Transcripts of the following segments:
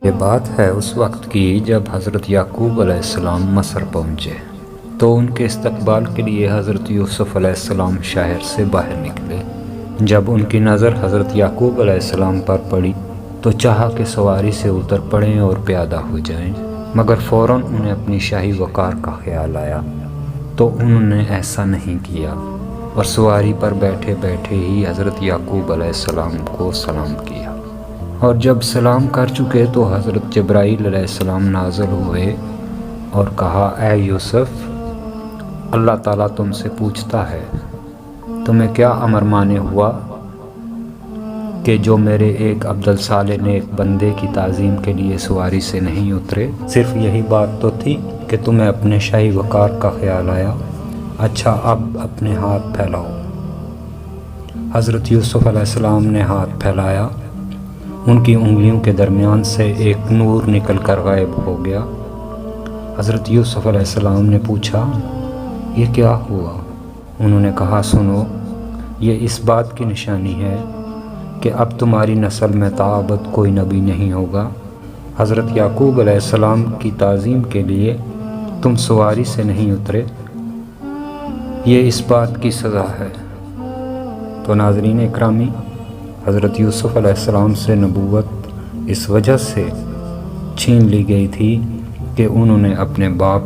یہ بات ہے اس وقت کی جب حضرت یعقوب علیہ السلام مصر پہنچے تو ان کے استقبال کے لیے حضرت یوسف علیہ السلام شہر سے باہر نکلے۔ جب ان کی نظر حضرت یعقوب علیہ السلام پر پڑی تو چاہا کہ سواری سے اتر پڑیں اور پیادہ ہو جائیں، مگر فوراً انہیں اپنی شاہی وقار کا خیال آیا تو انہوں نے ایسا نہیں کیا اور سواری پر بیٹھے بیٹھے ہی حضرت یعقوب علیہ السلام کو سلام کیا۔ اور جب سلام کر چکے تو حضرت جبرائیل علیہ السلام نازل ہوئے اور کہا، اے یوسف، اللہ تعالیٰ تم سے پوچھتا ہے تمہیں کیا امر مانے ہوا کہ جو میرے ایک عبدالصالح نیک بندے کی تعظیم کے لیے سواری سے نہیں اترے؟ صرف یہی بات تو تھی کہ تمہیں اپنے شاہی وقار کا خیال آیا۔ اچھا، اب اپنے ہاتھ پھیلاؤ۔ حضرت یوسف علیہ السلام نے ہاتھ پھیلایا، ان کی انگلیوں کے درمیان سے ایک نور نکل کر غائب ہو گیا۔ حضرت یوسف علیہ السلام نے پوچھا، یہ کیا ہوا؟ انہوں نے کہا، سنو، یہ اس بات کی نشانی ہے کہ اب تمہاری نسل میں تابت کوئی نبی نہیں ہوگا۔ حضرت یعقوب علیہ السلام کی تعظیم کے لیے تم سواری سے نہیں اترے، یہ اس بات کی سزا ہے۔ تو ناظرین اکرامی، حضرت یوسف علیہ السلام سے نبوت اس وجہ سے چھین لی گئی تھی کہ انہوں نے اپنے باپ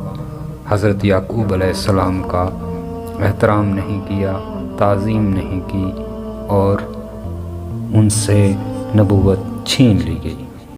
حضرت یعقوب علیہ السلام کا احترام نہیں کیا، تعظیم نہیں کی اور ان سے نبوت چھین لی گئی۔